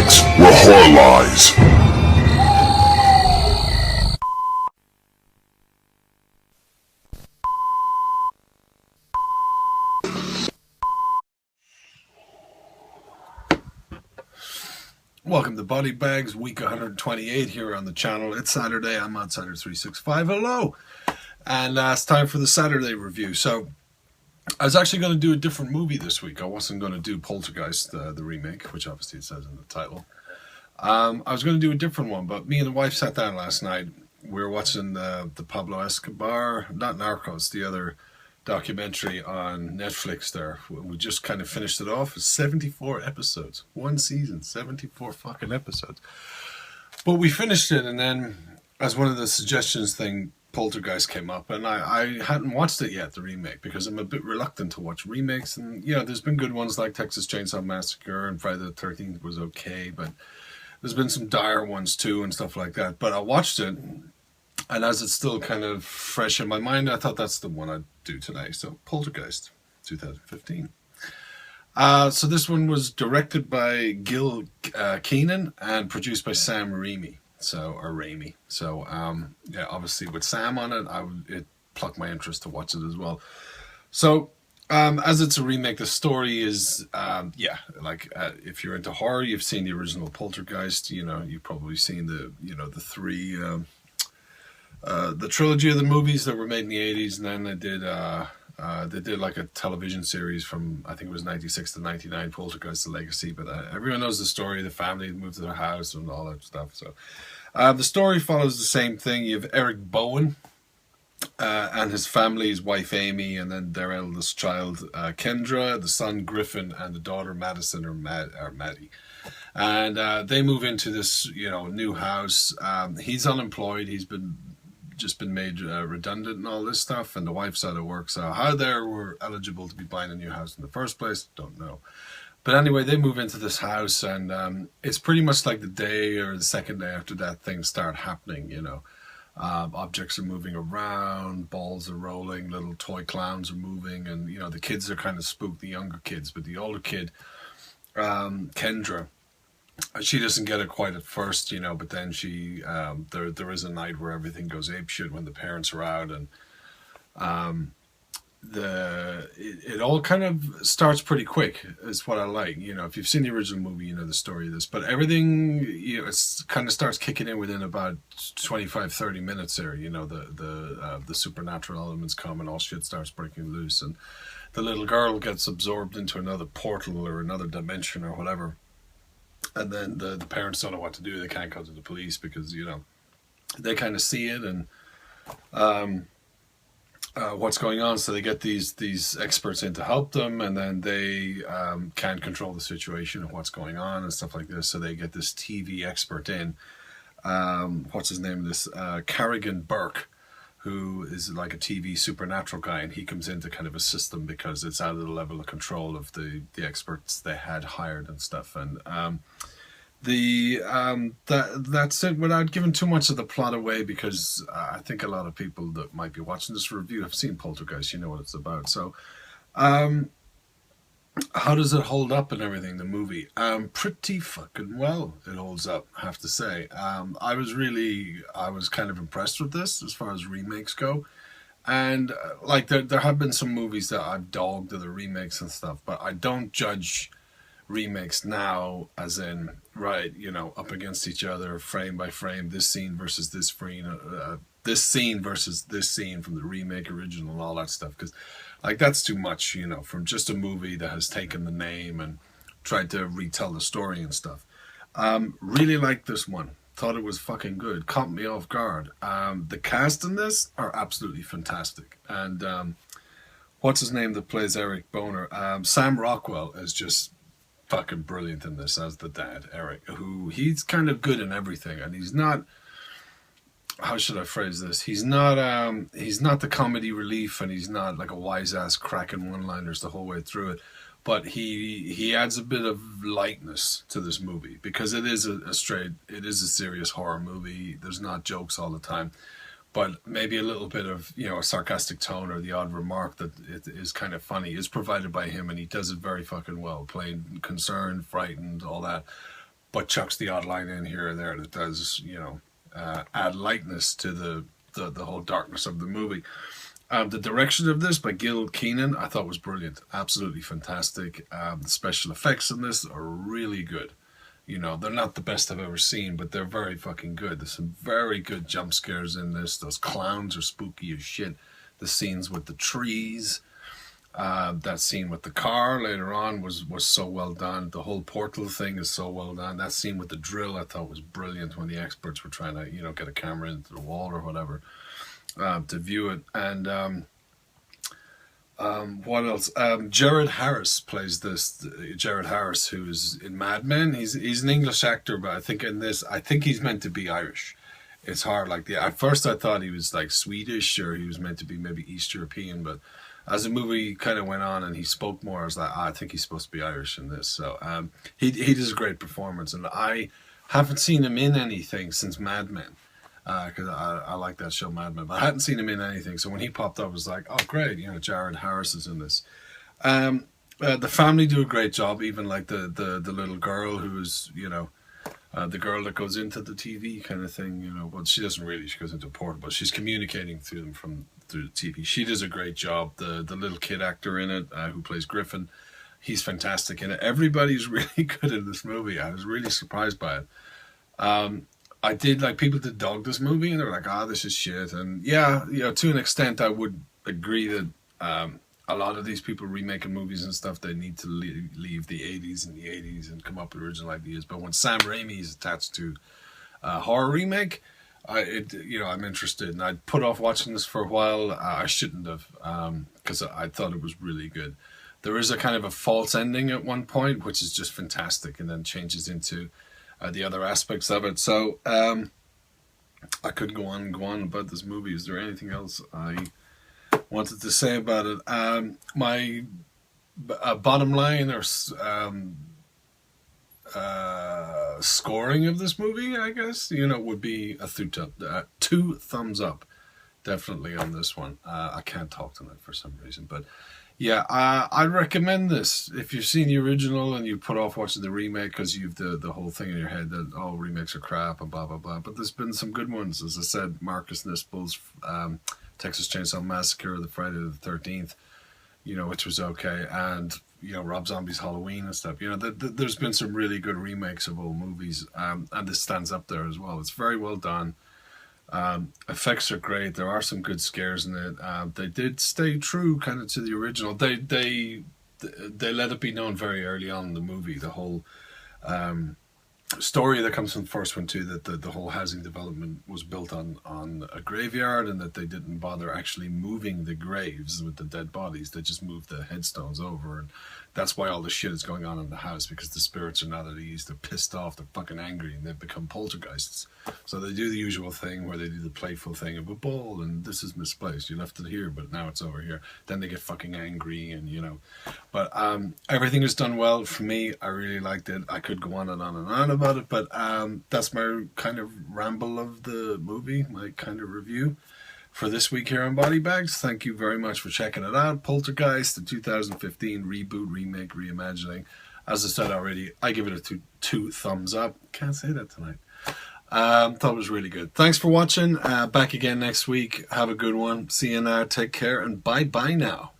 BodyBags, where horror lies. Welcome to BodyBags, week 128 here on the channel. It's Saturday. I'm OUTSIDER365. Hello! And it's time for the Saturday review. So, I was actually going to do a different movie this week. I wasn't going to do Poltergeist, the remake, which obviously it says in the title. I was going to do a different one, but me and the wife sat down last night. We were watching the Pablo Escobar, not Narcos, the other documentary on Netflix there. We just kind of finished it off. It's 74 episodes. One season, 74 fucking episodes. But we finished it, and then as one of the suggestions thing, Poltergeist came up, and I hadn't watched it yet, the remake, because I'm a bit reluctant to watch remakes. And yeah, there's been good ones like Texas Chainsaw Massacre, and Friday the 13th was okay, but there's been some dire ones too and stuff like that. But I watched it, and as it's still kind of fresh in my mind, I thought that's the one I'd do today. So Poltergeist, 2015. So this one was directed by Gil Keenan and produced by Sam Raimi. Raimi. So yeah, obviously with Sam on it, it plucked my interest to watch it as well. So as it's a remake, the story is if you're into horror, you've seen the original Poltergeist. You know, you've probably seen the three. The trilogy of the movies that were made in the 80s, and then they did like a television series from, I think it was 96 to 99, Poltergeist the Legacy, but everyone knows the story. The family moved to their house and all that stuff. So the story follows the same thing. You have Eric Bowen and his family, his wife Amy, and then their eldest child Kendra, the son Griffin, and the daughter Madison or Maddie. And they move into this new house. He's unemployed. He's just been made redundant and all this stuff, and the wife's out of work. So how they were eligible to be buying a new house in the first place, don't know. But anyway, they move into this house, and it's pretty much like the day or the second day after that, things start happening. Objects are moving around, balls are rolling, little toy clowns are moving, and the kids are kind of spooked, the younger kids. But the older kid, Kendra, she doesn't get it quite at first, but then she there is a night where everything goes apeshit when the parents are out, and it all kind of starts pretty quick, is what I like. If you've seen the original movie, you know the story of this, but everything it's kind of starts kicking in within about 25-30 minutes there. The supernatural elements come, and all shit starts breaking loose, and the little girl gets absorbed into another portal or another dimension or whatever. And then the parents don't know what to do. They can't go to the police because, they kind of see it and what's going on. So they get these experts in to help them, and then they can't control the situation of what's going on and stuff like this. So they get this TV expert in. What's his name? This Carrigan Burke, who is like a TV supernatural guy, and he comes in to kind of assist them because it's out of the level of control of the experts they had hired and stuff. And that's it without giving too much of the plot away, because I think a lot of people that might be watching this review have seen Poltergeist. You know what it's about. So how does it hold up and everything, the movie? Pretty fucking well it holds up, I have to say. I was kind of impressed with this as far as remakes go. And like there have been some movies that I've dogged the remakes and stuff, but I don't judge remakes now as in, right, up against each other, frame by frame, this scene versus this frame, this scene versus this scene from the remake original and all that stuff, because that's too much, from just a movie that has taken the name and tried to retell the story and stuff. Really liked this one. Thought it was fucking good. Caught me off guard. The cast in this are absolutely fantastic. And what's his name that plays Eric Boner? Sam Rockwell is just fucking brilliant in this as the dad, Eric, who he's kind of good in everything, and he's not, how should I phrase this? He's not the comedy relief, and he's not like a wise ass cracking one-liners the whole way through it. But he adds a bit of lightness to this movie, because it is a serious horror movie. There's not jokes all the time, but maybe a little bit of a sarcastic tone or the odd remark that it is kind of funny is provided by him, and he does it very fucking well, playing concerned, frightened, all that. but chucks the odd line in here and there that does, add lightness to the whole darkness of the movie. The direction of this by Gil Keenan I thought was brilliant, absolutely fantastic. The special effects in this are really good. They're not the best I've ever seen, but they're very fucking good. There's some very good jump scares in this. Those clowns are spooky as shit. The scenes with the trees, that scene with the car later on was so well done. The whole portal thing is so well done. That scene with the drill I thought was brilliant when the experts were trying to, get a camera into the wall or whatever to view it. And what else? Jared Harris plays this. Jared Harris, who's in Mad Men. He's an English actor, but I think in this, he's meant to be Irish. It's hard. At first I thought he was like Swedish, or he was meant to be maybe East European, but as the movie kind of went on and he spoke more, I was like, I think he's supposed to be Irish in this. So he does a great performance, and I haven't seen him in anything since Mad Men. Because I like that show Mad Men, but I hadn't seen him in anything. So when he popped up, I was like, oh great, Jared Harris is in this. The family do a great job, even like the little girl who's, the girl that goes into the TV kind of thing, but she doesn't really, she goes into a portal, but she's communicating through them through the TV. She does a great job. The little kid actor in it, who plays Griffin, he's fantastic in it. Everybody's really good in this movie. I was really surprised by it. I did, people did dog this movie, and they were like, this is shit. And yeah, to an extent, I would agree that a lot of these people remaking movies and stuff, they need to leave the 80s and the 80s and come up with original ideas. But when Sam Raimi is attached to a horror remake, I'm interested. And I'd put off watching this for a while. I shouldn't have, because I thought it was really good. There is a kind of a false ending at one point, which is just fantastic, and then changes into the other aspects of it. So I could go on and go on about this movie. Is there anything else I wanted to say about it? My bottom line or scoring of this movie, I guess, would be a 2 thumbs up, definitely on this one. I can't talk tonight for some reason, but yeah, I'd recommend this if you've seen the original and you put off watching the remake because you've the whole thing in your head that remakes are crap and blah blah blah. But there's been some good ones, as I said. Marcus Nispel's Texas Chainsaw Massacre, the Friday the 13th, which was okay, and Rob Zombie's Halloween and stuff. There's been some really good remakes of old movies, and this stands up there as well. It's very well done. Effects are great. There are some good scares in it. They did stay true kind of to the original. They let it be known very early on in the movie, the whole story that comes from the first one too, that the whole housing development was built on a graveyard, and that they didn't bother actually moving the graves with the dead bodies. They just moved the headstones over, and that's why all the shit is going on in the house, because the spirits are not at ease. They're pissed off, they're fucking angry, and they've become poltergeists. So they do the usual thing where they do the playful thing of a ball, and this is misplaced. You left it here, but now it's over here. Then they get fucking angry, and But everything is done well for me. I really liked it. I could go on and on and on about it, but that's my kind of ramble of the movie, my kind of review for this week here on BodyBags. Thank you very much for checking it out. Poltergeist, the 2015 reboot, remake, reimagining. As I said already, I give it a two thumbs up. Can't say that tonight. Thought it was really good. Thanks for watching. Back again next week. Have a good one. See you now. Take care, and bye-bye now.